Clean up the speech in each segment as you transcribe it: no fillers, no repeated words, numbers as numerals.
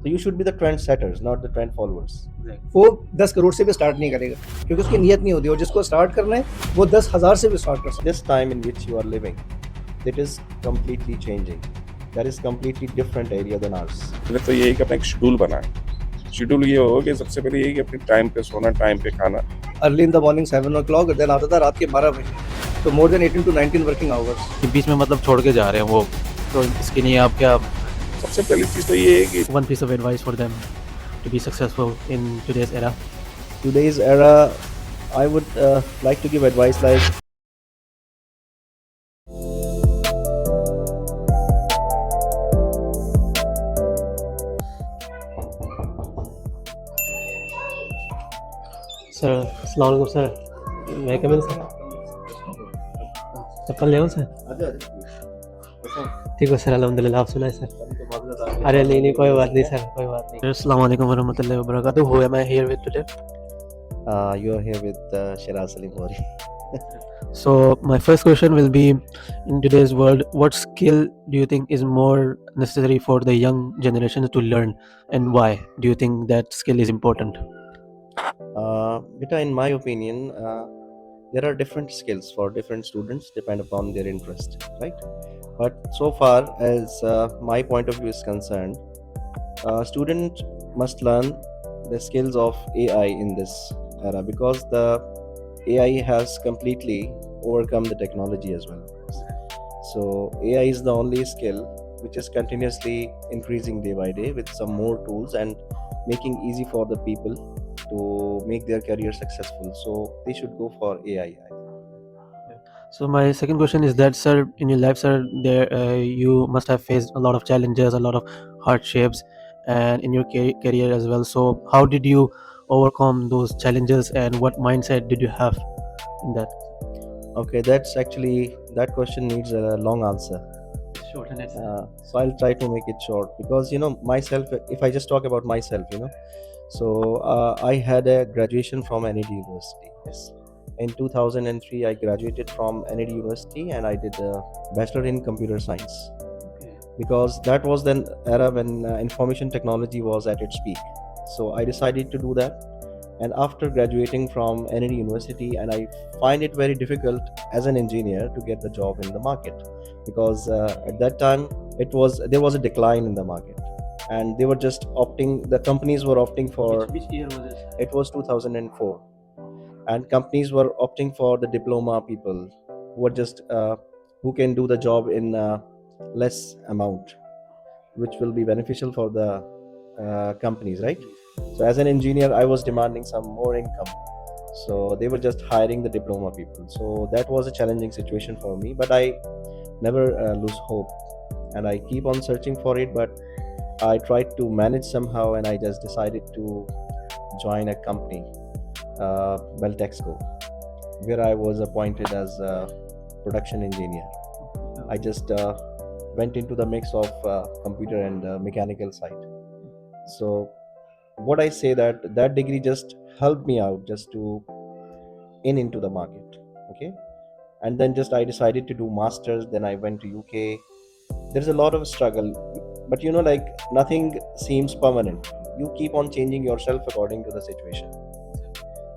So you should be the trendsetters, not the trend followers. वो 10 करोड़ से भी start नहीं करेगा क्योंकि उसकी नीयत नहीं होती, और जिसको स्टार्ट करना है वो 10,000 से भी स्टार्ट कर सकता This time in which you are living, it is completely changing. That is completely different area than ours. पहले तो यही कि अपना एक शेड्यूल बनाए। शेड्यूल ये हो कि सबसे पहले यही कि अपने टाइम पे सोना, टाइम पे खाना। है। Early in the morning 7 o'clock, then आता था रात के 12 बजे, तो more than 18 to 19 working hours कि बीच में मतलब छोड़ के जा रहे हैं वो, तो इसके लिए आप क्या सबसे पहली चीज़ तो ये है कि one piece of advice for them to be successful in today's era? Today's era, I would like to give advice like sir अस्सलाम वालेकुम सर, मैं कमिंग सर, चप्पल ले आऊँ सर? ठीक है सर, अल्हम्दुलिल्लाह। आप सुनाए सर? अरे नहीं कोई बात नहीं सर, कोई बात नहीं। अस्सलाम वालेकुम वरहमतुल्लाहि वबरकातुहू। Who am I here with today? you are here with Shiraz Salim Hori. So my first question will be, in today's world, what skill do you think is more necessary for the young generation to learn, and why do you think that skill is important? Beta, in my opinion, there are different skills for different students, depend upon their interest, right? But so far as my point of view is concerned, student must learn the skills of AI in this era, because the AI has completely overcome the technology as well. So AI is the only skill which is continuously increasing day by day with some more tools and making easy for the people to make their career successful. So they should go for AI. So my second question is that, sir, in your life, sir, there you must have faced a lot of challenges, a lot of hardships, and in your career as well. So how did you overcome those challenges, and what mindset did you have in that? Okay, that question needs a long answer. Short and So I'll try to make it short, because myself, if I just talk about myself, so I had a graduation from NED University. Yes. In 2003, I graduated from NED University and I did a bachelor in computer science, because that was the era when information technology was at its peak. So I decided to do that. And after graduating from NED University, and I find it very difficult as an engineer to get the job in the market, because at that time there was a decline in the market, and they were just opting. The companies were opting for. Which year was it? It was 2004, and companies were opting for the diploma people who were just who can do the job in less amount, which will be beneficial for the companies, right? So as an engineer, I was demanding some more income, so they were just hiring the diploma people. So that was a challenging situation for me, but I never lose hope, and I keep on searching for it. But I tried to manage somehow, and I just decided to join a company, Beltexco, where I was appointed as a production engineer. I just went into the mix of computer and mechanical side. So what I say, that degree just helped me out just to into the market. Okay. And then just I decided to do masters, then I went to UK. There's a lot of struggle, but like nothing seems permanent. You keep on changing yourself according to the situation.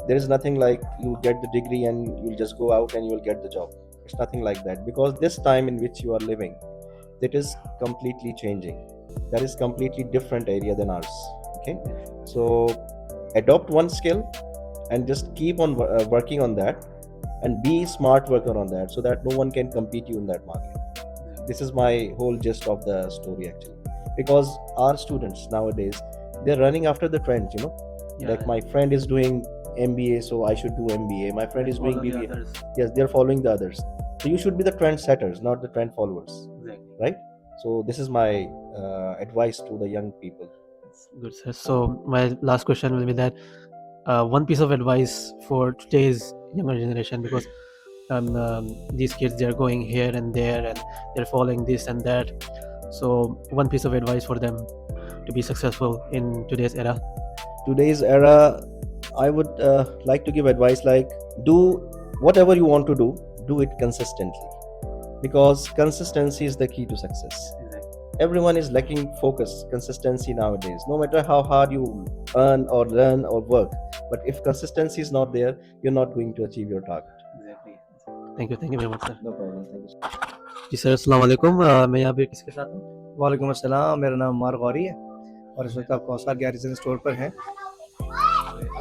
There is nothing like you get the degree and you'll just go out and you'll get the job. It's nothing like that, because this time in which you are living, it is completely changing. That is completely different area than ours. Okay. So adopt one skill and just keep on working on that, and be smart worker on that, so that no one can compete you in that market. This is my whole gist of the story actually, because our students nowadays, they're running after the trends. Like my friend is doing MBA, so I should do MBA. My friend is doing BBA. Yes, they're following the others. So you should be the trendsetters, not the trend followers. Exactly. Right? So this is my advice to the young people. Good, sir. So my last question will be that, one piece of advice for today's younger generation, because these kids, they're going here and there and they're following this and that. So one piece of advice for them to be successful in today's era. Today's era, I would like to give advice like, do whatever you want to do it consistently, because consistency is the key to success. everyone is lacking focus, consistency nowadays. No matter how hard you earn or learn or work, but if consistency is not there, you're not going to achieve your target. Thank you very much, sir. No problem. Thank you. जी sir, अस्सलाम वालेकुम। मैं यहाँ पे किसके साथ हूँ? वालेकुम अस्सलाम, मेरा नाम मार गौरी है और इस वक्त आप कौसार गैरिजन स्टोर पर हैं।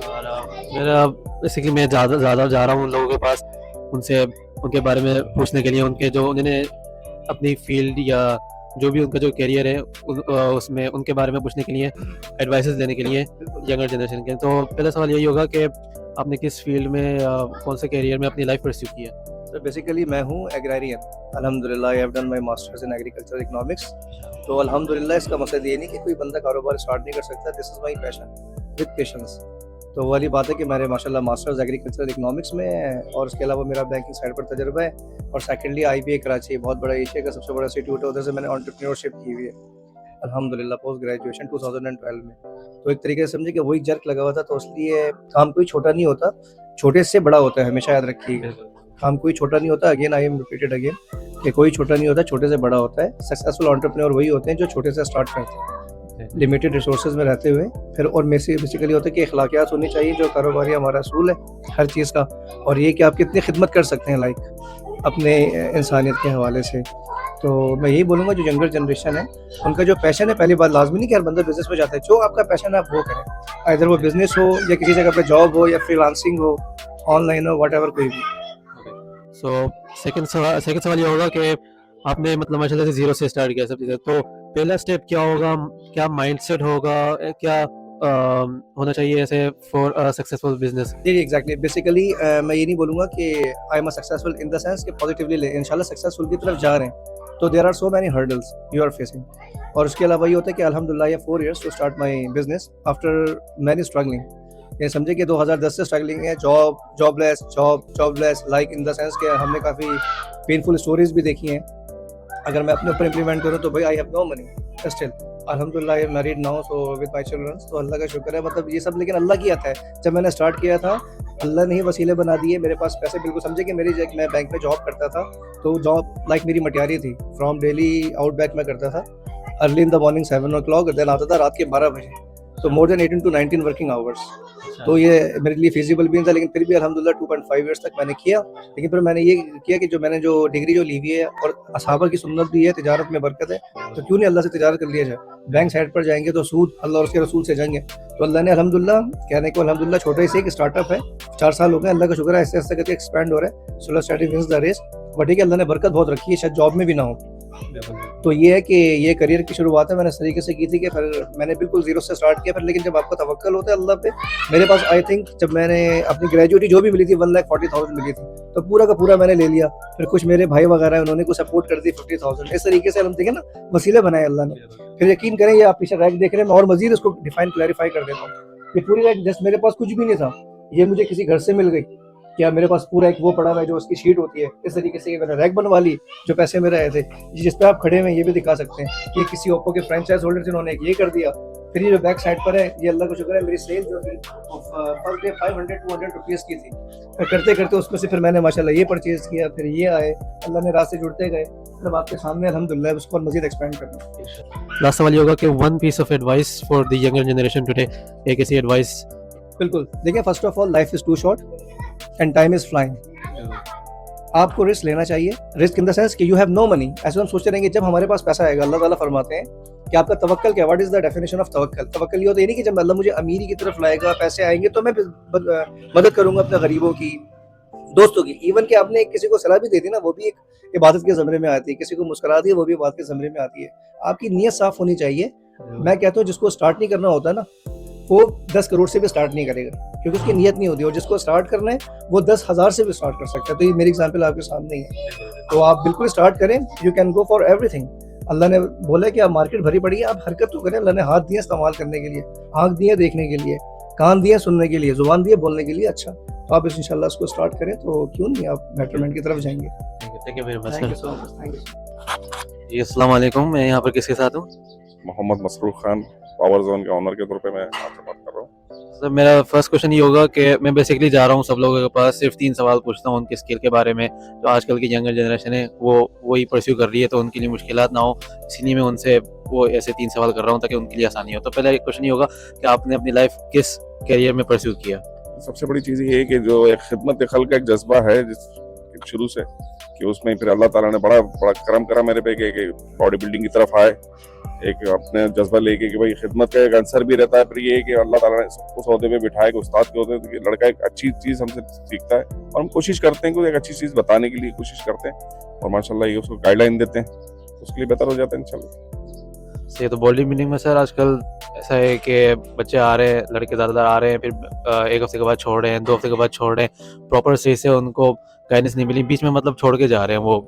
और मेरा बेसिकली मैं ज़्यादा जा रहा हूँ उन लोगों के पास, उनसे उनके बारे में पूछने के लिए, उनके जो उन्होंने अपनी फील्ड या जो भी उनका जो करियर है उसमें उनके बारे में पूछने के लिए, एडवाइसेस लेने के लिए यंगर जनरेशन के। तो पहला सवाल यही होगा कि आपने किस फील्ड में कौन से करियर में अपनी लाइफ परस्यू की है? तो बेसिकली मैं हूँ एग्रारियन। अल्हम्दुलिल्लाह I have done my masters in agriculture economics. तो अल्हम्दुलिल्लाह इसका मकसद ये नहीं कि कोई बंदा कारोबार स्टार्ट नहीं कर सकता, this is my passion with patience. तो वो वाली बात है कि मेरे माशाल्लाह मास्टर्स एग्रीकल्चर इकोनॉमिक्स में है और उसके अलावा मेरा बैंकिंग साइड पर तजर्बा है। और सेकेंडली IBA कराची, बहुत बड़ा एशिया का सबसे बड़ा इंस्टीट्यूट है, उधर से मैंने एंटरप्रेन्योरशिप की हुई है अल्हम्दुलिल्लाह पोस्ट ग्रेजुएशन 2012 में। तो एक तरीके से समझे कि वही जर्क लगा हुआ था, तो इसलिए काम कोई छोटा नहीं होता, छोटे से बड़ा होता है, हमेशा याद रखिएगा। काम कोई छोटा नहीं होता, again I am repeated again कि कोई छोटा नहीं होता, छोटे से बड़ा होता है। सक्सेसफुल एंटरप्रेन्योर वही होते हैं जो छोटे से स्टार्ट करते हैं लिमिटेड रिसोर्सेज में रहते हुए। फिर और बेसिकली होता है कि अखलाकियात होनी चाहिए, जो कारोबारी हमारा असूल है हर चीज़ का, और ये कि आप कितनी खिदमत कर सकते हैं लाइक अपने इंसानियत के हवाले से। तो मैं यही बोलूँगा जो यंगर जनरेशन है उनका जो पैशन है, पहली बात लाजमी नहीं कि हर बंदा बिजनेस में जाता है, जो आपका पैशन है आप वो करें, इधर वो बिजनेस हो या किसी जगह पे जॉब हो या फ्रीलांसिंग हो, ऑनलाइन हो, व्हाटएवर कोई भी। सो सेकंड सवाल ये होगा कि आपने मतलब माशाल्लाह से जीरो से स्टार्ट किया सब चीज़ें, तो पहला स्टेप क्या होगा, क्या माइंडसेट होगा, क्या होना चाहिए ऐसे फॉर सक्सेसफुल बिजनेस? जी एग्जैक्टली। बेसिकली मैं ये नहीं बोलूँगा कि I am successful in the sense कि पॉजिटिवली ले, इंशाल्लाह सक्सेसफुल की तरफ जा रहे हैं, तो there are so many hurdles you are facing. और उसके अलावा ये होता है कि अल्हम्दुलिल्लाह ये 4 years to start my business after many struggling. ये समझे कि 2010 से स्ट्रगलिंग है, jobless like in the sense कि हमने काफ़ी पेनफुल स्टोरीज भी देखी हैं। अगर मैं अपने ऊपर इम्प्लीमेंट करूँ तो भाई I have no money still, अल्हम्दुलिल्लाह I am married now, so with my children, तो अल्लाह का शुक्र है। मतलब ये सब लेकिन अल्लाह की आता है। जब मैंने स्टार्ट किया था अल्लाह ने ही वसीले बना दिए, मेरे पास पैसे बिल्कुल समझे कि मैं बैंक में जॉब करता था, तो जॉब लाइक मेरी मटियारी थी, फ्रॉम डेली आउट बैक में करता था, early in the morning 7 o'clock, then आता था रात के 12 बजे, तो more than 18 to 19 working hours. तो ये मेरे लिए फिजिबल भी नहीं था, लेकिन फिर भी अल्हम्दुलिल्लाह 2.5 years तक मैंने किया। लेकिन फिर मैंने ये किया कि मैंने जो डिग्री जो ली हुई है और असहाबा की सुन्नत भी है, तिजारत में बरकत है, तो क्यों नहीं अल्लाह से तिजारत कर लिया जाए। बैंक साइड पर जाएंगे तो सूद अल्लाह और उसके रसूल से जाएंगे, तो अल्लाह ने अल्हम्दुलिल्लाह कहने को अल्हम्दुलिल्लाह छोटे से एक स्टार्टअप है, 4 साल हो गए, अल्लाह का शुक्र है, ऐसे ऐसे करके एक्सपैंड हो रहा है। So let's start wins the race, but ठीक है अल्लाह ने बरकत बहुत रखी है, शायद जॉब में भी ना हो। तो ये है कि ये करियर की शुरुआत है मैंने इस तरीके से की थी कि फिर मैंने बिल्कुल जीरो से स्टार्ट किया। फिर लेकिन जब आपका तवक्कल होता है अल्लाह पे, मेरे पास आई थिंक जब मैंने अपनी ग्रेजुएटी जो भी मिली थी 1,40,000 मिली थी, तो पूरा का पूरा मैंने ले लिया। फिर कुछ मेरे भाई वगैरह उन्होंने कुछ सपोर्ट कर दी 50,000, इस तरीके से हम देखें ना वसीले बनाए अल्लाह ने। फिर यकीन करें ये आप पीछे रैक देख रहे हैं, मैं और मजीद इसको डिफाइन क्लैरिफाई कर देता हूँ। ये पूरी रैक जस्ट मेरे पास कुछ भी नहीं था, ये मुझे किसी घर से मिल गई, क्या मेरे पास पूरा एक वो पड़ा हुआ है जो उसकी शीट होती है, इस तरीके से मैंने रैक बनवा ली जो पैसे मेरे आए थे। जिस पे आप खड़े हुए ये भी दिखा सकते हैं, ये किसी ओप्पो के फ्रेंचाइज होल्डर थे, उन्होंने ये कर दिया। फिर ये जो बैक साइड पर है, ये अल्लाह का शुक्र है मेरी सेल जो पर डे 500-200 रुपीज़ की थी, फिर करते करते उसमें से फिर मैंने माशाल्लाह ये परचेज़ किया, फिर ये आए, अल्लाह ने रास्ते जुड़ते गए, मतलब आपके सामने अल्हम्दुलिल्लाह उसको और मजीद एक्सपेंड करना। लास्ट सवाल ये होगा कि one piece of advice for the younger generation today, एक ऐसी एडवाइस। बिल्कुल देखिए, first of all life is too short and time is flying. आपको रिस्क लेना चाहिए, रिस्क इन द सेंस कि यू हैव नो मनी। ऐसे हम सोचते रहेंगे जब हमारे पास पैसा आएगा, अल्लाह ताला फरमाते हैं कि आपका तवक्कल क्या, what is the definition of तवक्कल। तवक्कल ये होता है नहीं कि जब अल्लाह मुझे अमीरी की तरफ लाएगा, पैसे आएंगे तो मैं मदद करूंगा अपने गरीबों की, दोस्तों की। इवन कि आपने किसी को सलाह भी दे दी ना, वो भी एक इबादत के ज़मरे में आती है, किसी को मुस्कुरा दी वो भी इबादत के ज़मरे में आती है। आपकी नीयत साफ होनी चाहिए। मैं कहता हूँ जिसको स्टार्ट नहीं करना होता ना, वो 10 करोड़ से भी स्टार्ट नहीं करेगा, क्योंकि उसकी नीयत नहीं होती। और जिसको स्टार्ट करना है वो 10,000 से भी स्टार्ट कर सकता है। तो ये मेरी एग्जांपल आपके सामने ही है, तो आप बिल्कुल स्टार्ट करें, you can go for everything. अल्लाह ने बोला कि आप मार्केट भरी पड़ी है, आप हरकत तो करें। अल्लाह ने हाथ दिए इस्तेमाल करने के लिए, आँख दिए देखने के लिए, कान दिए सुनने के लिए, जुबान दिए बोलने के लिए। अच्छा, तो आप इंशाल्लाह उसको स्टार्ट करें तो क्यों नहीं आप बेटरमेंट की तरफ जाएंगे। Thank you very much thank you sir. So much, thank you. जी अस्सलाम वालेकुम, मैं यहाँ पर किसके साथ हूँ? मोहम्मद मसरूफ खान, पावर जोन के ऑनर के तौर पे मैं आपसे बात कर रहा हूँ। सर मेरा फर्स्ट क्वेश्चन ये होगा कि मैं बेसिकली जा रहा हूँ सब लोगों के पास, सिर्फ 3 सवाल पूछता हूँ उनके स्किल के बारे में, जो आजकल की यंगर जनरेशन है वो वही परस्यू कर रही है, तो उनके लिए मुश्किलात ना हो, इसलिए मैं उनसे वो ऐसे 3 सवाल कर रहा हूँ ताकि उनके लिए आसानी हो। तो पहला एक क्वेश्चन ये होगा कि आपने अपनी लाइफ किस करियर में परस्यू किया? सबसे बड़ी चीज़ ये है कि जो एक खिदमत खल का एक जज्बा है जिस शुरू से, कि उसमें फिर अल्लाह ताला ने बड़ा बड़ा करम करा मेरे पे कि बॉडी बिल्डिंग की तरफ आए, एक अपने जज्बा लेके कि भाई खिदमत का एक आंसर भी रहता है। फिर ये है कि अल्लाह ताला ने उस ओहदे पे बिठाए कि उस्ताद के होते हैं, लड़का एक अच्छी चीज़ हमसे सीखता है और हम कोशिश करते हैं कि एक अच्छी चीज़ बताने के लिए कोशिश करते हैं और माशाल्लाह ये उसको गाइडलाइन देते हैं, उसके लिए बेहतर हो जाता है इंशाल्लाह। ये तो बॉडी बिल्डिंग में सर आजकल ऐसा है कि बच्चे आ रहे हैं, लड़के ज़्यादातर आ रहे हैं, फिर 1 हफ्ते के बाद छोड़ रहे हैं, 2 हफ्ते के बाद छोड़ रहे हैं, प्रॉपर सही से उनको गाइडेंस नहीं मिली, बीच में मतलब छोड़ के जा रहे हैं वो,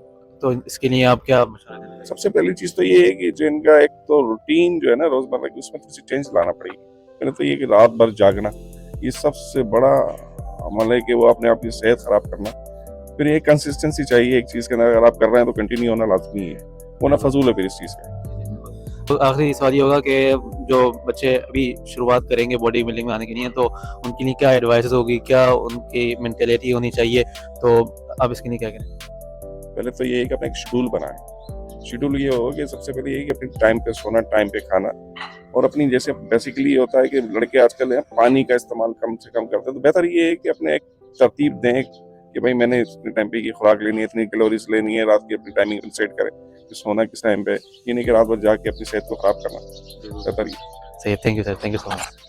तो इसके लिए आप क्या मशवरा देंगे? सबसे पहली चीज़ तो ये है कि जो इनका एक तो रूटीन जो है ना रोज़मर्रा की, उसमें थोड़ी सी चेंज लाना पड़ेगी। पहले तो ये कि रात भर जागना, ये सबसे बड़ा अमल है कि वो अपने आप की सेहत ख़राब करना। फिर एक कंसिस्टेंसी चाहिए एक चीज़ के अंदर, अगर आप कर रहे हैं तो कंटिन्यू होना लाजमी है, वो ना फजूल है फिर इस चीज़ का। तो आखिरी सवाल ये होगा कि जो बच्चे अभी शुरुआत करेंगे बॉडी बिल्डिंग में आने के लिए, तो उनके लिए क्या एडवाइस होगी, क्या उनकी मेंटेलिटी होनी चाहिए, तो आप इसके लिए क्या करें? पहले तो ये है कि अपना एक शेड्यूल बनाएं। शेड्यूल ये होगा कि सबसे पहले ये है कि अपनी टाइम पे सोना, टाइम पे खाना, और अपनी जैसे बेसिकली ये होता है कि लड़के आजकल है पानी का इस्तेमाल कम से कम करते हैं, तो बेहतर ये है कि अपने एक तरतीब दें कि भाई मैंने इतने टाइम पे ये खुराक लेनी है, इतनी कैलोरीज लेनी है, रात की अपनी टाइमिंग सेट करें कि सोना किस टाइम पे, ये नहीं कि रात भर जाके अपनी सेहत को खराब करना। बेहतर ये। सही, thank you sir, thank you so much.